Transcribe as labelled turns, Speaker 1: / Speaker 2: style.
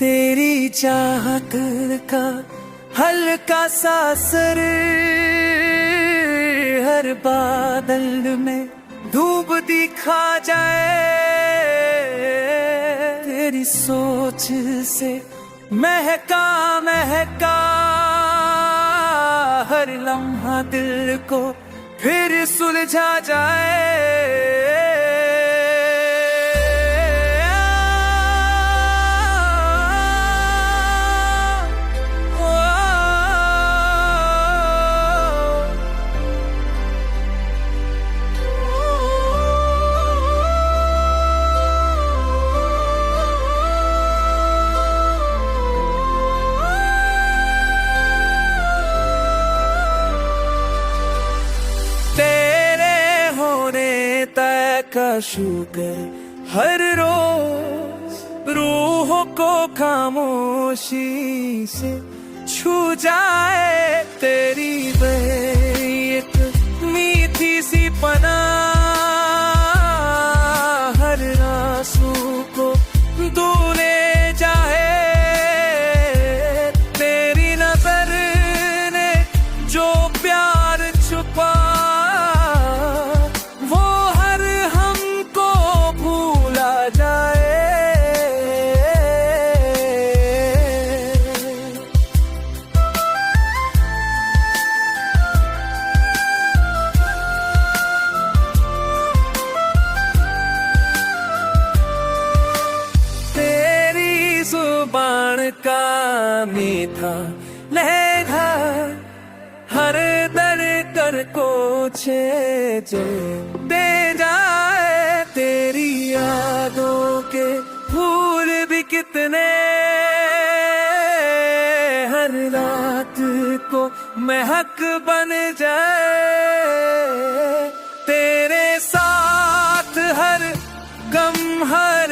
Speaker 1: तेरी चाहत का हल्का सा असर हर बादल में धूप दिखा जाए। तेरी सोच से महका महका हर लम्हा दिल को फिर सुलझा जाए। का शुक्र हर रोज रूहों को खामोशी से छू जाए। तेरी एक मीठी सी पनाह हर आंसू को धुले जाए। तेरी नजर ने जो प्यार छुपा जुबान का मीठा लहजा हर दर को छेद दे जाए। तेरी यादों के फूल भी कितने हर रात को महक बन जाए। तेरे साथ हर गम हर